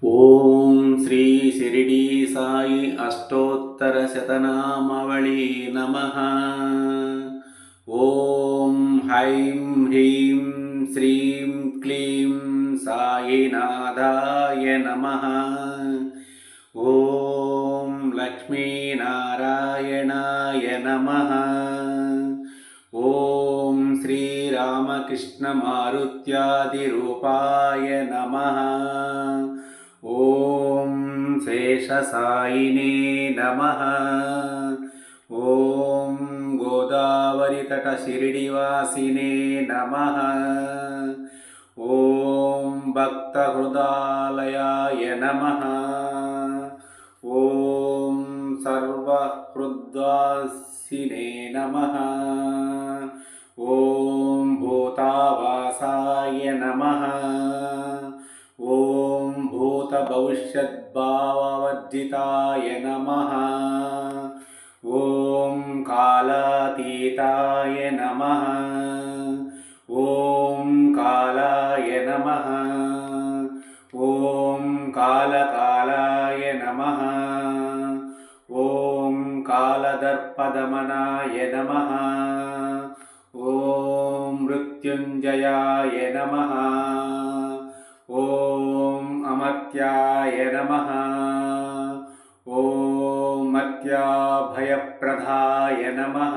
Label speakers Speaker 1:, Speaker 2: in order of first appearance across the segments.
Speaker 1: ಓಂ ಶ್ರೀ ಶಿರಿಡಿ ಸಾಯಿ ಅಷ್ಟೋತ್ತರ ಶತನಾಮಾವಳಿ ನಮಃ. ಓಂ ಹೈಂ ಹ್ರೀಂ ಶ್ರೀಂ ಕ್ಲೀಂ ಸಾಯಿನಾಥಾಯ ನಮಃ. ಓಂ ಲಕ್ಷ್ಮೀನಾರಾಯಣಾಯ ನಮಃ. ಓಂ ಶ್ರೀರಾಮಕೃಷ್ಣ ಮಾರುತ್ಯಾದಿರೂಪಾಯ ನಮಃ. ಓಂ ಶೇಷಸಾಯಿನೇ ನಮಃ. ಓಂ ಗೋದಾವರಿತಟ ಶಿರಿಡಿವಾಸಿನೇ ನಮಃ. ಓಂ ಭಕ್ತಹೃದಾಲಯಾಯ ನಮಃ. ಓಂ ಸರ್ವಹೃದ್ವಾಸಿನೇ ನಮಃ. ಓಂ ಭೂತಾವಾಸಾಯ ನಮಃ. ಓಂ ಭೂತಭವಿಷ್ಯದ್ಭಾವವರ್ಜಿತಾಯ ನಮಃ. ಓಂ ಕಾಲಾತೀತಾಯ ನಮಃ. ಓಂ ಕಾಲಾಯ ನಮಃ. ಓಂ ಕಾಲಕಾಲಾಯ ನಮಃ. ಓಂ ಕಾಲದರ್ಪದಮನಾಯ ನಮಃ. ಓಂ ಮೃತ್ಯುಂಜಯಾಯ ನಮಃ. ಓಂ ಅಮರ್ತ್ಯಾಯ ನಮಃ. ಓಂ ಮರ್ತ್ಯಾಭಯಪ್ರದಾಯ ನಮಃ.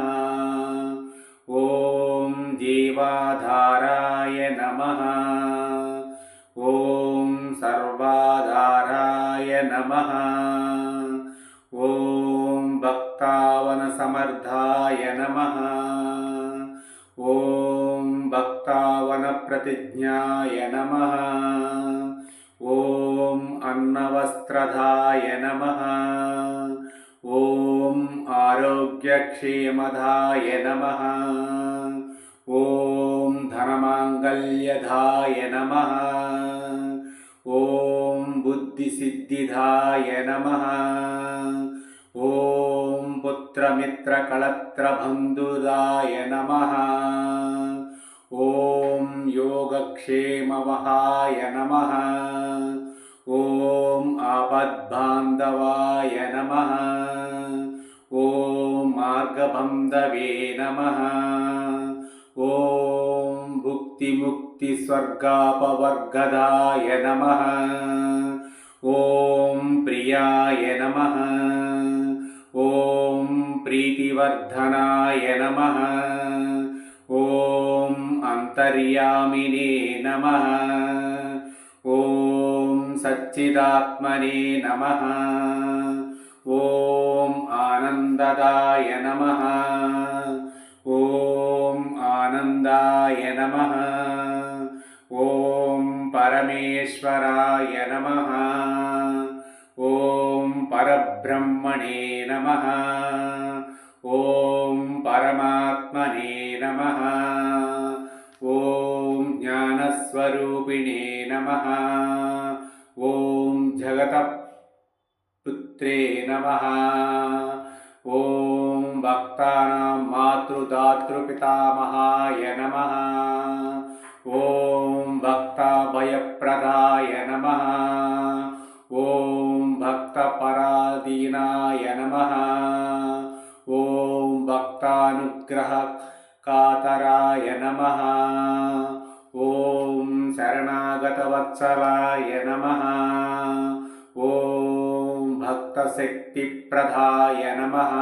Speaker 1: ಓಂ ಜೀವಾಧಾರಾಯ ನಮಃ. ಓಂ ಸರ್ವಾಧಾರಾಯ ನಮಃ. ಓಂ ಭಕ್ತಾವನಸಮರ್ಥಾಯ ನಮಃ. ಓಂ ಭಕ್ತಾವನಪ್ರತಿಜ್ಞಾಯ ನಮಃ. ಓಂ ಅನ್ನವಸ್ತ್ರಧಾಯ ನಮಃ. ಓಂ ಆರೋಗ್ಯಕ್ಷೇಮಧಾಯ ನಮಃ. ಓಂ ಧನಮಾಂಗಲ್ಯಧಾಯ ನಮಃ. ಓಂ ಬುದ್ಧಿಸಿದ್ಧಿಧಾಯ ನಮಃ. ಓಂ ಪುತ್ರಮಿತ್ರಕಳತ್ರಬಂಧುದಾಯ ನಮಃ. ಓಂ ಯೋಗಕ್ಷೇಮವಹಾಯ ನಮಃ. ಓಂ ಆಪದ್ಬಾಂಧವಾಯ ನಮಃ. ಓಂ ಮಾರ್ಗಬಂಧವೇ ನಮಃ. ಓಂ ಭುಕ್ತಿಮುಕ್ತಿಸ್ವರ್ಗಾಪವರ್ಗದಾಯ ನಮಃ. ಓಂ ಪ್ರಿಯಾಯ ನಮಃ. ಓಂ ಪ್ರೀತಿವರ್ಧನಾಯ ನಮಃ. ಓಂ ಅಂತರ್ಯಾಮಿನೇ ನಮಃ. ಓಂ ಸಚ್ಚಿದಾತ್ಮನೇ ನಮಃ. ಓಂ ಆನಂದದಾಯ ನಮಃ. ಓಂ ಆನಂದಾಯ ನಮಃ. ಓಂ ಪರಮೇಶ್ವರಾಯ ನಮಃ. ಓಂ ಪರಬ್ರಹ್ಮಣೇ ನಮಃ. ಓಂ ಪರಮಾತ್ಮನೇ ನಮಃ. ಓಂ ಜ್ಞಾನಸ್ವರೂಪಿಣೇ ನಮಃ. ಓಂ ಜಗತಪುತ್ರೇ ನಮಃ. ಓಂ ಭಕ್ತಾನಾಂ ಮಾತೃದಾತೃಪಿತಾಮಹಾಯ ನಮಃ. ಓಂ ಭಕ್ತಾಭಯಪ್ರದಾಯ ನಮಃ. ಓಂ ಭಕ್ತಪರಾಧೀನಾಯ ನಮಃ. ಓಂ ಭಕ್ತಾನುಗ್ರಹಕಾತರಾಯ ನಮಃ. ಓಂ ಶರಣಾಗತವತ್ಸಲಾಯ ನಮಃ. ಓಂ ಭಕ್ತಶಕ್ತಿಪ್ರದಾಯ ನಮಃ.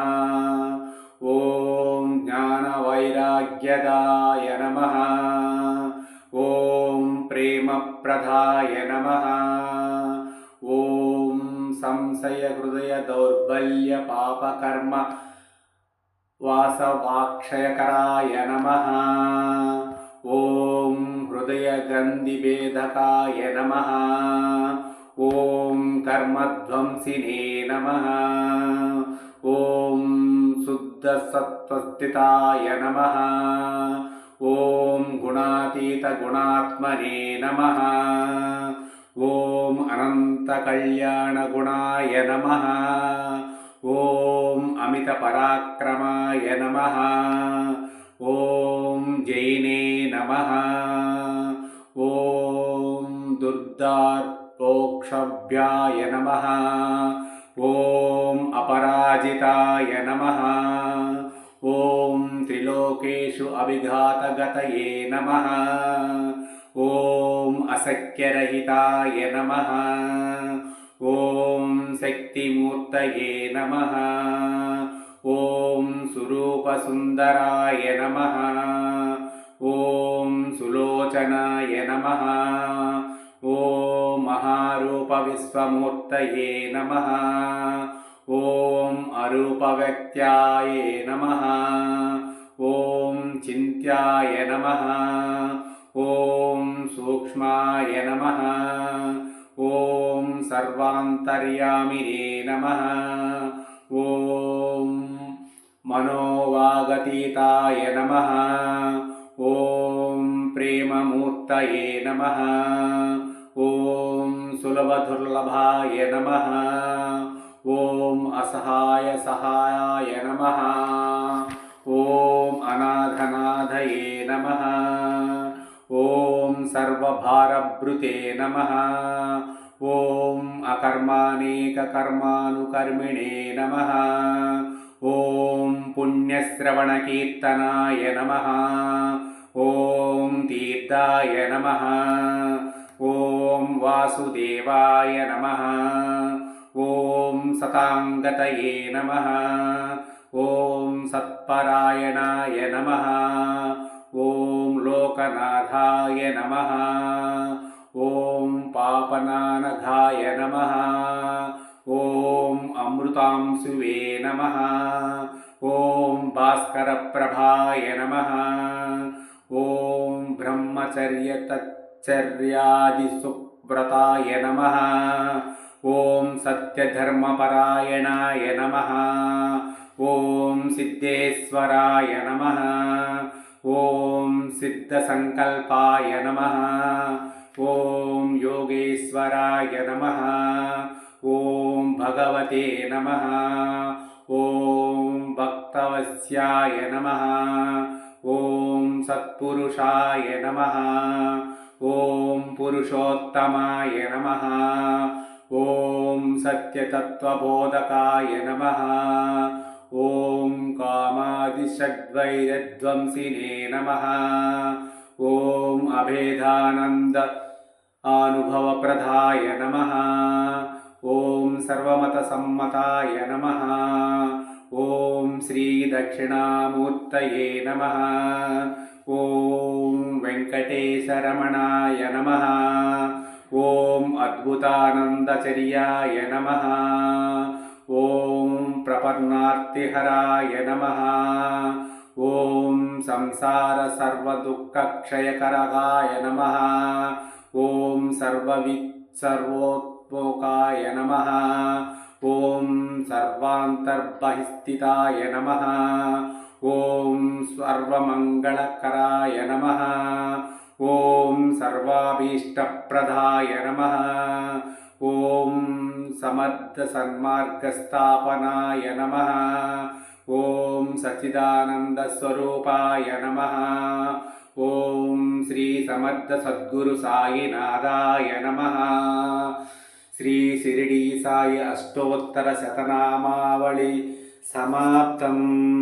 Speaker 1: ಓಂ ಜ್ಞಾನವೈರಾಗ್ಯದಾಯ ನಮಃ. ಓಂ ಪ್ರೇಮಪ್ರದಾಯ ನಮಃ. ಓಂ ಸಂಶಯ ಹೃದಯ ದೌರ್ಬಲ್ಯ ಪಾಪಕರ್ಮ ವಾಸವಾಕ್ಷಯಕರಾಯ ನಮಃ. ಓಂ ಹೃದಯ ಗ್ರಂಥಿಭೇದಕಾಯ ನಮಃ. ಓಂ ಕರ್ಮಧ್ವಂಸಿನೇ ನಮಃ. ಓಂ ಶುದ್ಧ ಸತ್ವಸ್ಥಿತಾಯ ನಮಃ. ಓಂ ಗುಣಾತೀತ ಗುಣಾತ್ಮನೇ ನಮಃ. ಓಂ ಅನಂತ ಕಲ್ಯಾಣ ಗುಣಾಯ ನಮಃ. ಓಂ ಅಮಿತ ಪರಾಕ್ರಮಾಯ ನಮಃ. ಓಂ ಜೈನೇ ನಮಃ. ಓಂ ದುರ್ಧಾರ್ಪೋ त्रिलोक्षभ्याय नमः। ॐ अपराजिताय नमः। ॐ त्रिलोकेषु अभिघातगतये नमः। ॐ असख्यरहिताय नमः। ॐ शक्तिमूर्तये नमः। ॐ सुरूपसुन्दराय नमः। ॐ सुलोचनाय नमः। ॐ महारूपविश्वमूर्तये नमः। ॐ अरूपव्यक्त्याय नमः। ॐ चिन्त्याय नमः। ॐ सूक्ष्माय नमः। ॐ सर्वान्तर्यामिने नमः। ॐ मनोवागतीताय नमः। ॐ प्रेममूर्तये नमः। ॐ सुलभदुर्लभाय नमः। ॐ असहायसहायाय नमः। ॐ अनाथनाथये नमः। ॐ सर्वभारभृते नमः। ॐ अकर्मानेककर्मानुकर्मिणे नमः। ॐ पुण्यश्रवणकीर्तनाय नमः। ॐ तीर्थाय नमः। ॐ वासुदेवाय नमः। ॐ सताङ्गतये नमः। ॐ सत्परायणाय नमः। ॐ लोकनाथाय नमः। ॐ पापनानघाय नमः। ॐ अमृतांशुवे नमः। ॐ भास्करप्रभाय नमः। ॐ ब्रह्मचर्यतच्चर्यादिसुव्रताय नमः। ॐ सत्यधर्मपरायणाय नमः। ॐ सिद्धेश्वराय नमः। ॐ सिद्धसङ्कल्पाय नमः। ॐ योगेश्वराय नमः। ॐ भगवते नमः। ॐ भक्तवत्स्याय नमः। ॐ सत्पुरुषाय नमः। ॐ पुरुषोत्तमाय नमः। ॐ सत्यतत्त्वबोधकाय नमः। ॐ कामादिषड्वैरध्वंसिने नमः। ॐ अभेदानन्द अनुभवप्रदाय नमः। ॐ सर्वमतसम्मताय नमः। ॐ श्रीदक्षिणामूर्तये नमः। ॐ वेङ्कटेशरमणाय नमः। ॐ अद्भुतानन्दचर्याय नमः। ॐ प्रपन्नार्तिहराय नमः। ॐ संसारसर्वदुःखक्षयकरगाय नमः। ॐ सर्वोत्पोकाय नमः। ॐ सर्वान्तर्बहिस्थिताय नमः। ॐ सर्वमङ्गलकराय नमः। ॐ सर्वाभीष्टप्रदाय नमः। ॐ समर्थसन्मार्गस्थापनाय नमः। ॐ सच्चिदानन्दस्वरूपाय नमः। ॐ श्री समर्थ सद्गुरु साईनाथाय नमः। श्री शिरडी साई अष्टोत्तर शतनामावळि समाप्तम्।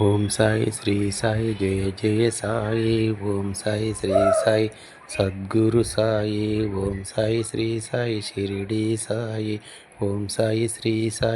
Speaker 2: ओम साई श्री साई जय जय साई। ओम साई श्री साई सद्गुरु साई। ओम साई श्री साई शिरडी साई। ओम साई श्री साई।